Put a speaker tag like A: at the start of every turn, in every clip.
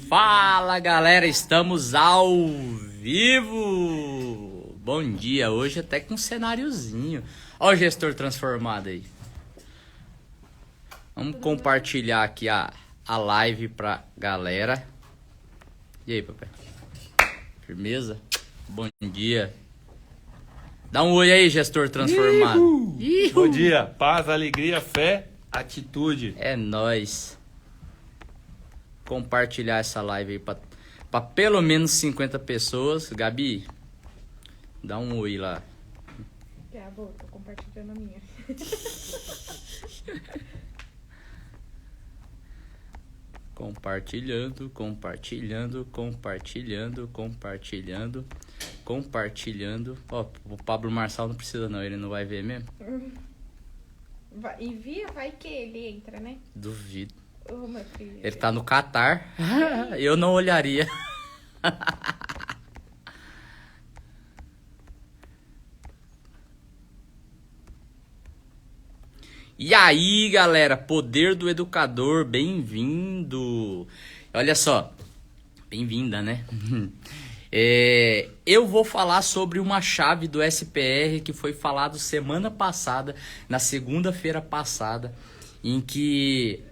A: Fala galera, estamos ao vivo! Bom dia, hoje até com um cenáriozinho. Olha o gestor transformado aí. Vamos compartilhar aqui a live pra galera. E aí, papai? Firmeza? Bom dia. Dá um oi aí, gestor transformado. Ihu!
B: Bom dia, paz, alegria, fé, atitude.
A: É nóis. Compartilhar essa live aí pra pelo menos 50 pessoas. Gabi, dá um oi lá.
C: Tô compartilhando a minha.
A: Compartilhando. Ó, o Pablo Marçal não precisa não, ele não vai ver mesmo?
C: Envia, vai que ele entra, né?
A: Duvido.
C: Ô, meu filho.
A: Ele tá no Catar. Eu não olharia. E aí, galera, poder do educador, bem-vindo. Olha só, bem-vinda, né? Eu vou falar sobre uma chave do SPR que foi falado semana passada, na segunda-feira passada, em que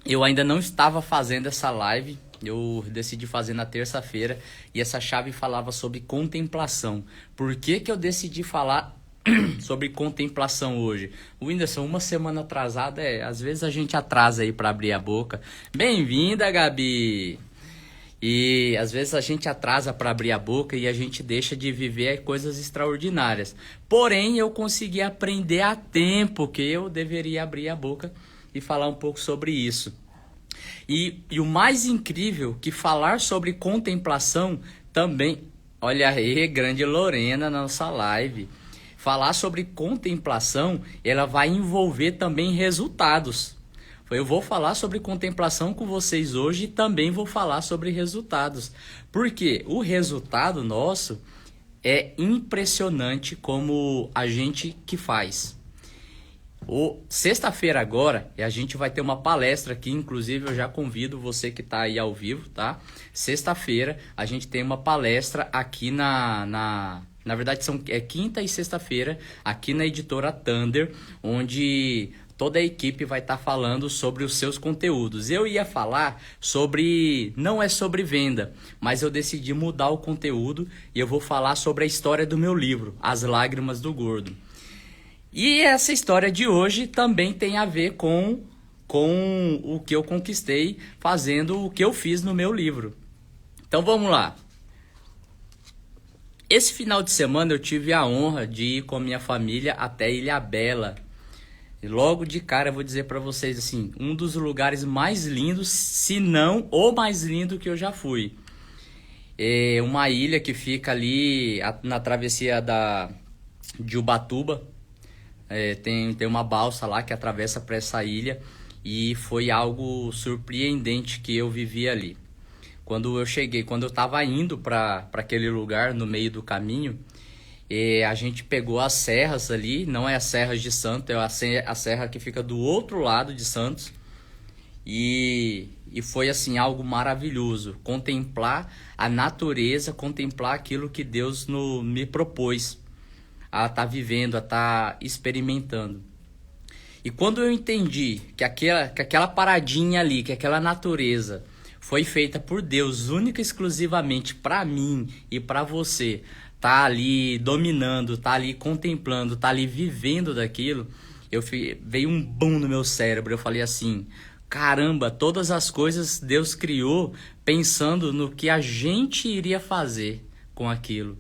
A: eu ainda não estava fazendo essa live. Eu decidi fazer na terça-feira e essa chave falava sobre contemplação. Por que que eu decidi falar sobre contemplação hoje? O Whindersson, uma semana atrasada, às vezes a gente atrasa aí para abrir a boca. Bem-vinda, Gabi! E às vezes a gente atrasa para abrir a boca e a gente deixa de viver coisas extraordinárias. Porém, eu consegui aprender a tempo que eu deveria abrir a boca e falar um pouco sobre isso. E o mais incrível que falar sobre contemplação também... Olha aí, grande Lorena na nossa live. Falar sobre contemplação, ela vai envolver também resultados. Eu vou falar sobre contemplação com vocês hoje e também vou falar sobre resultados. Porque o resultado nosso é impressionante como a gente que faz. Sexta-feira agora, a gente vai ter uma palestra aqui, inclusive eu já convido você que está aí ao vivo, tá? Sexta-feira a gente tem uma palestra aqui na verdade é quinta e sexta-feira, aqui na editora Thunder, onde toda a equipe vai estar falando sobre os seus conteúdos. Eu ia falar sobre... não é sobre venda, mas eu decidi mudar o conteúdo e eu vou falar sobre a história do meu livro, As Lágrimas do Gordo. E essa história de hoje também tem a ver com o que eu conquistei fazendo o que eu fiz no meu livro. Então vamos lá. Esse final de semana eu tive a honra de ir com a minha família até Ilhabela. E logo de cara eu vou dizer para vocês assim, um dos lugares mais lindos, se não o mais lindo que eu já fui. É uma ilha que fica ali na travessia de Ubatuba. Tem uma balsa lá que atravessa para essa ilha e foi algo surpreendente que eu vivi ali. Quando eu estava indo para aquele lugar no meio do caminho, a gente pegou as serras ali, não é as serras de Santos, é a serra que fica do outro lado de Santos. E foi assim algo maravilhoso, contemplar a natureza, contemplar aquilo que Deus me propôs a estar vivendo, a estar experimentando. E quando eu entendi que aquela paradinha ali, que aquela natureza foi feita por Deus única e exclusivamente para mim e para você, tá ali dominando, tá ali contemplando, tá ali vivendo daquilo, veio um boom no meu cérebro. Eu falei assim, caramba, todas as coisas Deus criou pensando no que a gente iria fazer com aquilo.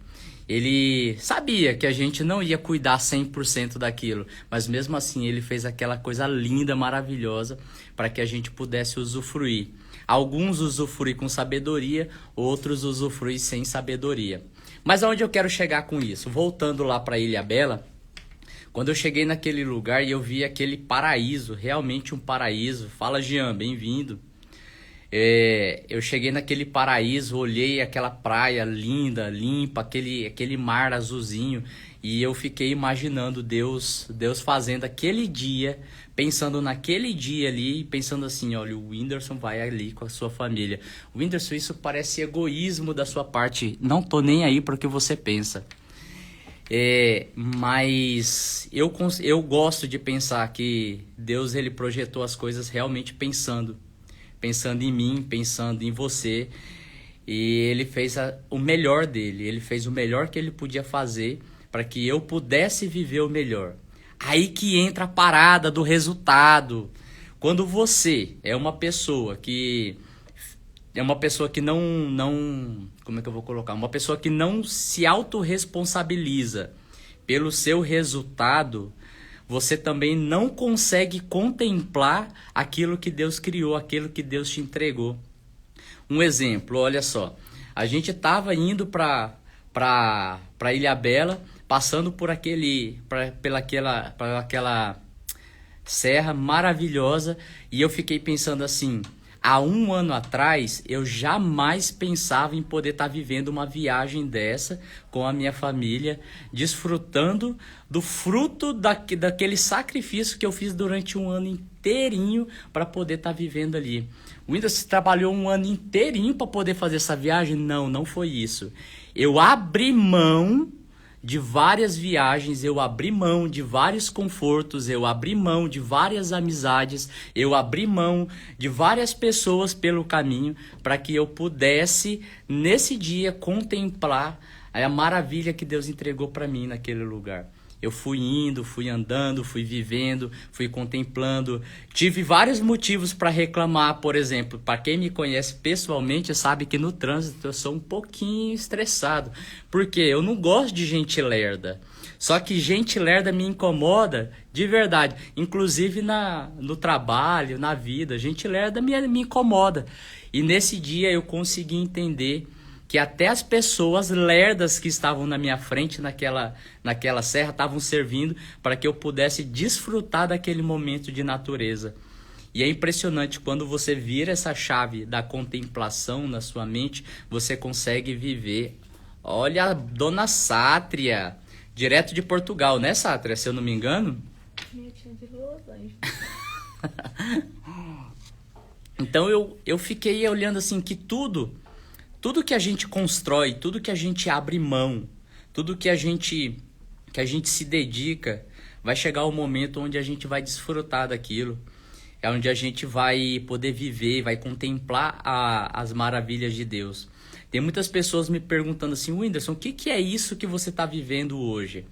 A: Ele sabia que a gente não ia cuidar 100% daquilo, mas mesmo assim ele fez aquela coisa linda, maravilhosa, para que a gente pudesse usufruir. Alguns usufruem com sabedoria, outros usufruem sem sabedoria. Mas aonde eu quero chegar com isso? Voltando lá para Ilhabela, quando eu cheguei naquele lugar e eu vi aquele paraíso, realmente um paraíso. Fala, Jean, bem-vindo. Eu cheguei naquele paraíso, olhei aquela praia linda, limpa, aquele mar azulzinho, e eu fiquei imaginando Deus fazendo aquele dia pensando naquele dia ali, pensando assim, olha, o Whindersson vai ali com a sua família. Whindersson, isso parece egoísmo da sua parte. Não tô nem aí para o que você pensa. Mas eu gosto de pensar que Deus ele projetou as coisas realmente pensando em mim, pensando em você, e ele fez o melhor dele, ele fez o melhor que ele podia fazer para que eu pudesse viver o melhor. Aí que entra a parada do resultado. Quando você é uma pessoa que não, como é que eu vou colocar? Uma pessoa que não se autorresponsabiliza pelo seu resultado, você também não consegue contemplar aquilo que Deus criou, aquilo que Deus te entregou. Um exemplo, olha só. A gente estava indo para Ilhabela, passando por pelaquela serra maravilhosa, e eu fiquei pensando assim, há um ano atrás eu jamais pensava em poder estar vivendo uma viagem dessa com a minha família, desfrutando do fruto daquele sacrifício que eu fiz durante um ano inteirinho para poder estar vivendo ali. O Whindersson trabalhou um ano inteirinho para poder fazer essa viagem? Não foi isso. Eu abri mão de várias viagens, eu abri mão de vários confortos, eu abri mão de várias amizades, eu abri mão de várias pessoas pelo caminho para que eu pudesse, nesse dia, contemplar a maravilha que Deus entregou para mim naquele lugar. Eu fui indo, fui andando, fui vivendo, fui contemplando. Tive vários motivos para reclamar, por exemplo. Para quem me conhece pessoalmente, sabe que no trânsito eu sou um pouquinho estressado. Porque eu não gosto de gente lerda. Só que gente lerda me incomoda de verdade. Inclusive no trabalho, na vida. Gente lerda me incomoda. E nesse dia eu consegui entender que até as pessoas lerdas que estavam na minha frente naquela serra estavam servindo para que eu pudesse desfrutar daquele momento de natureza. E é impressionante, quando você vira essa chave da contemplação na sua mente, você consegue viver. Olha a Dona Sátria, direto de Portugal, né, Sátria? Se eu não me engano.
C: Minha tia de Los Angeles.
A: Então eu fiquei olhando assim que tudo que a gente constrói, tudo que a gente abre mão, tudo que a gente se dedica, vai chegar o momento onde a gente vai desfrutar daquilo. É onde a gente vai poder viver, vai contemplar as maravilhas de Deus. Tem muitas pessoas me perguntando assim, Whindersson, o que é isso que você está vivendo hoje?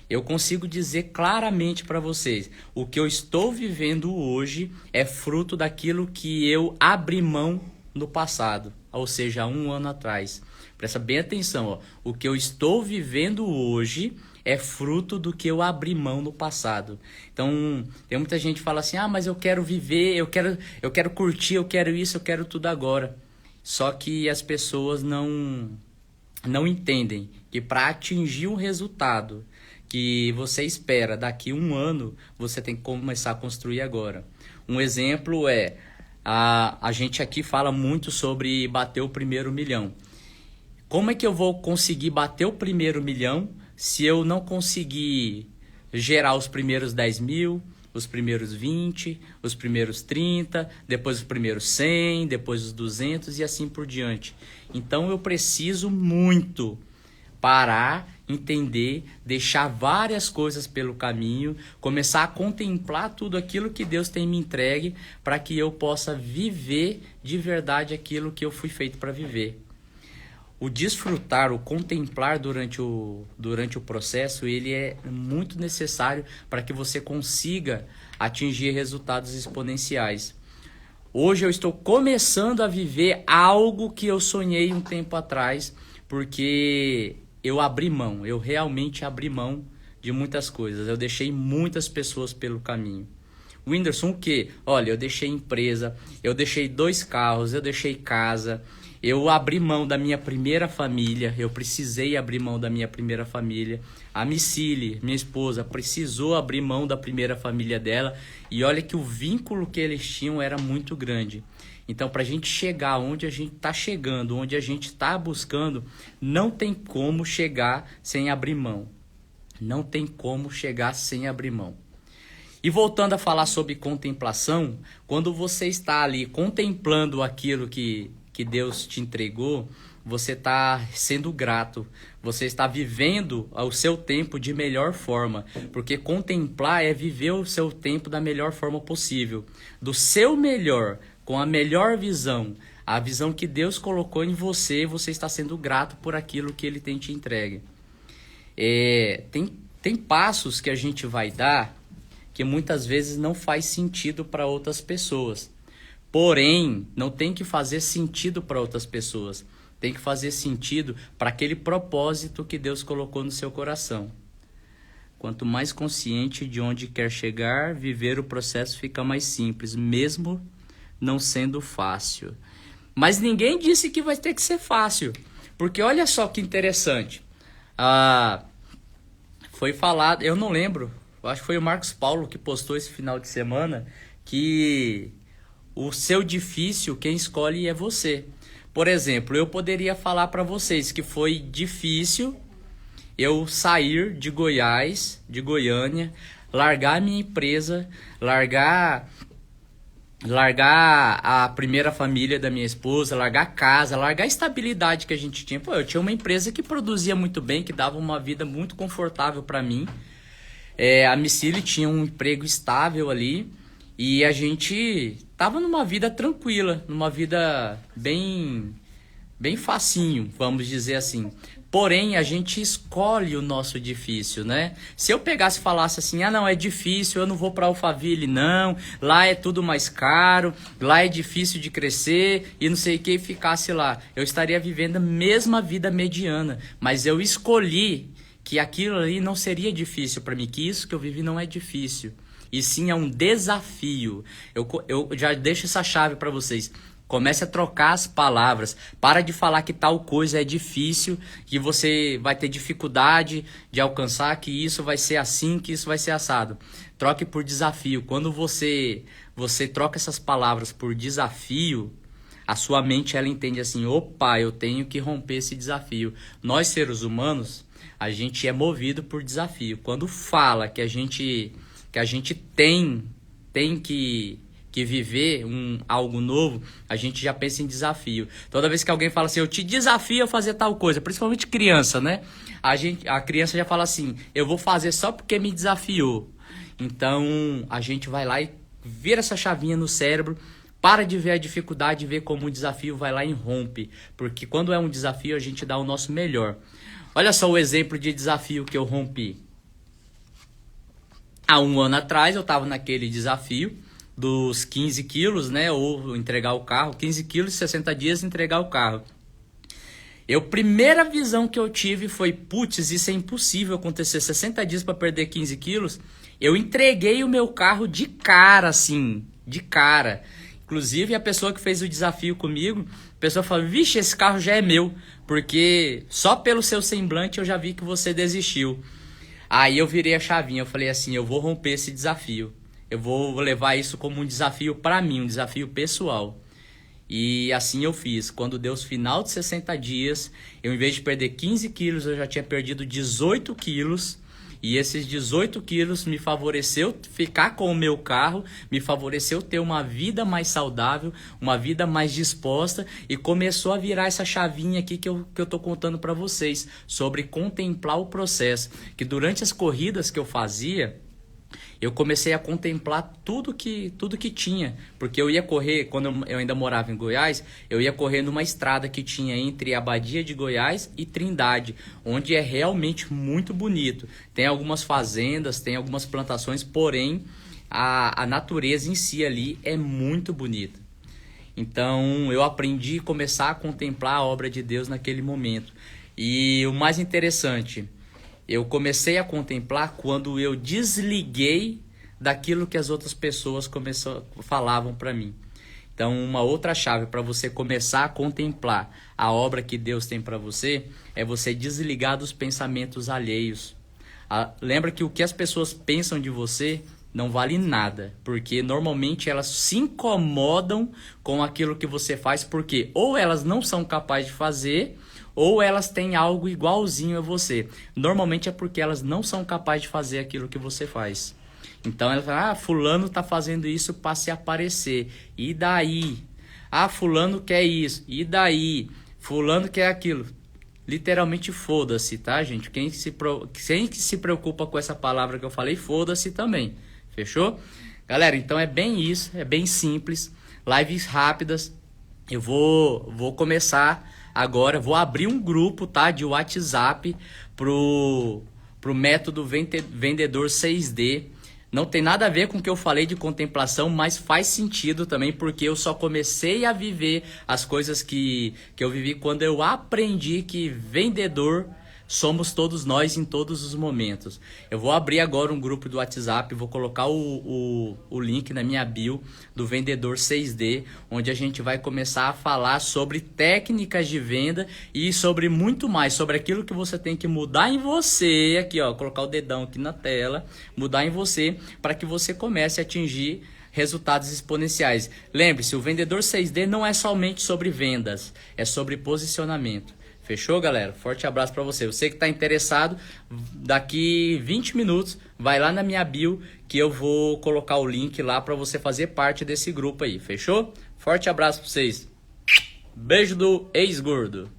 A: Eu consigo dizer claramente para vocês, o que eu estou vivendo hoje é fruto daquilo que eu abri mão no passado, ou seja, há um ano atrás. Presta bem atenção, ó. O que eu estou vivendo hoje é fruto do que eu abri mão no passado. Então, tem muita gente que fala assim, mas eu quero viver, eu quero curtir, eu quero isso, eu quero tudo agora. Só que as pessoas não entendem que para atingir um resultado que você espera daqui a um ano, você tem que começar a construir agora. Um exemplo é, a gente aqui fala muito sobre bater o primeiro milhão. Como é que eu vou conseguir bater o primeiro milhão se eu não conseguir gerar os primeiros 10 mil, os primeiros 20, os primeiros 30, depois os primeiros 100, depois os 200 e assim por diante? Então eu preciso muito parar, entender, deixar várias coisas pelo caminho, começar a contemplar tudo aquilo que Deus tem me entregue para que eu possa viver de verdade aquilo que eu fui feito para viver. O desfrutar, o contemplar durante o processo, ele é muito necessário para que você consiga atingir resultados exponenciais. Hoje eu estou começando a viver algo que eu sonhei um tempo atrás, porque eu abri mão, eu realmente abri mão de muitas coisas. Eu deixei muitas pessoas pelo caminho. Whindersson, o quê? Olha, eu deixei empresa, eu deixei 2 carros, eu deixei casa, eu abri mão da minha primeira família, eu precisei abrir mão da minha primeira família. A Micile, minha esposa, precisou abrir mão da primeira família dela, e olha que o vínculo que eles tinham era muito grande. Então, para a gente chegar onde a gente está chegando, onde a gente está buscando, não tem como chegar sem abrir mão. Não tem como chegar sem abrir mão. E voltando a falar sobre contemplação, quando você está ali contemplando aquilo que Deus te entregou, você está sendo grato, você está vivendo o seu tempo de melhor forma, porque contemplar é viver o seu tempo da melhor forma possível, do seu melhor, com a melhor visão, a visão que Deus colocou em você, você está sendo grato por aquilo que Ele tem te entregue. Tem passos que a gente vai dar que muitas vezes não faz sentido para outras pessoas, porém, não tem que fazer sentido para outras pessoas. Tem que fazer sentido para aquele propósito que Deus colocou no seu coração. Quanto mais consciente de onde quer chegar, viver o processo fica mais simples, mesmo não sendo fácil. Mas ninguém disse que vai ter que ser fácil. Porque olha só que interessante. Foi falado, eu não lembro, acho que foi o Marcos Paulo que postou esse final de semana, que o seu difícil, quem escolhe é você. Por exemplo, eu poderia falar para vocês que foi difícil eu sair de Goiás, de Goiânia, largar a minha empresa, largar a primeira família da minha esposa, largar a casa, largar a estabilidade que a gente tinha. Pô, eu tinha uma empresa que produzia muito bem, que dava uma vida muito confortável para mim. A Micile tinha um emprego estável ali. E a gente tava numa vida tranquila, numa vida bem facinho, vamos dizer assim. Porém, a gente escolhe o nosso difícil, né? Se eu pegasse e falasse assim, não, é difícil, eu não vou para Alphaville, não, lá é tudo mais caro, lá é difícil de crescer e não sei o que, e ficasse lá. Eu estaria vivendo a mesma vida mediana, mas eu escolhi que aquilo ali não seria difícil para mim, que isso que eu vivi não é difícil. E sim é um desafio. Eu já deixo essa chave para vocês. Comece a trocar as palavras. Para de falar que tal coisa é difícil, que você vai ter dificuldade de alcançar, que isso vai ser assim, que isso vai ser assado. Troque por desafio. Quando você troca essas palavras por desafio, a sua mente ela entende assim, opa, eu tenho que romper esse desafio. Nós seres humanos, a gente é movido por desafio. Quando fala que a gente tem que viver algo novo, a gente já pensa em desafio. Toda vez que alguém fala assim, eu te desafio a fazer tal coisa, principalmente criança, né? A criança já fala assim, eu vou fazer só porque me desafiou. Então, a gente vai lá e vira essa chavinha no cérebro, para de ver a dificuldade, ver como um desafio, vai lá e rompe. Porque quando é um desafio, a gente dá o nosso melhor. Olha só o exemplo de desafio que eu rompi. Há um ano atrás eu estava naquele desafio dos 15 quilos, né? Ou entregar o carro, 15 quilos, 60 dias entregar o carro. Primeira visão que eu tive foi, putz, isso é impossível acontecer, 60 dias para perder 15 quilos. Eu entreguei o meu carro de cara, assim, de cara. Inclusive a pessoa que fez o desafio comigo, a pessoa falou, vixe, esse carro já é meu, porque só pelo seu semblante eu já vi que você desistiu. Aí eu virei a chavinha, eu falei assim, eu vou romper esse desafio. Eu vou levar isso como um desafio para mim, um desafio pessoal. E assim eu fiz. Quando deu os final de 60 dias, eu em vez de perder 15 quilos, eu já tinha perdido 18 quilos. E esses 18 quilos me favoreceu ficar com o meu carro, me favoreceu ter uma vida mais saudável, uma vida mais disposta, e começou a virar essa chavinha aqui que eu tô contando para vocês, sobre contemplar o processo. Que durante as corridas que eu fazia, eu comecei a contemplar tudo que tinha, porque eu ia correr, quando eu ainda morava em Goiás, eu ia correr numa estrada que tinha entre a Badia de Goiás e Trindade, onde é realmente muito bonito. Tem algumas fazendas, tem algumas plantações, porém a natureza em si ali é muito bonita. Então eu aprendi a começar a contemplar a obra de Deus naquele momento. E o mais interessante, eu comecei a contemplar quando eu desliguei daquilo que as outras pessoas falavam para mim. Então, uma outra chave para você começar a contemplar a obra que Deus tem para você é você desligar dos pensamentos alheios. Lembra que o que as pessoas pensam de você não vale nada, porque normalmente elas se incomodam com aquilo que você faz, porque ou elas não são capazes de fazer, ou elas têm algo igualzinho a você. Normalmente é porque elas não são capazes de fazer aquilo que você faz. Então ela fala, fulano tá fazendo isso para se aparecer. E daí? Fulano quer isso. E daí? Fulano quer aquilo. Literalmente foda-se, tá, gente? Quem se preocupa com essa palavra que eu falei, foda-se também. Fechou? Galera, então é bem isso, é bem simples. Lives rápidas. Eu vou começar agora, vou abrir um grupo, tá, de WhatsApp pro método vendedor 6D. Não tem nada a ver com o que eu falei de contemplação, mas faz sentido também, porque eu só comecei a viver as coisas que eu vivi quando eu aprendi que vendedor somos todos nós em todos os momentos. Eu vou abrir agora um grupo do WhatsApp, vou colocar o link na minha bio do Vendedor 6D, onde a gente vai começar a falar sobre técnicas de venda e sobre muito mais, sobre aquilo que você tem que mudar em você, aqui ó, colocar o dedão aqui na tela, mudar em você, para que você comece a atingir resultados exponenciais. Lembre-se, o Vendedor 6D não é somente sobre vendas, é sobre posicionamento. Fechou, galera? Forte abraço pra você. Você que tá interessado, daqui 20 minutos, vai lá na minha bio que eu vou colocar o link lá pra você fazer parte desse grupo aí. Fechou? Forte abraço pra vocês. Beijo do ex-gordo.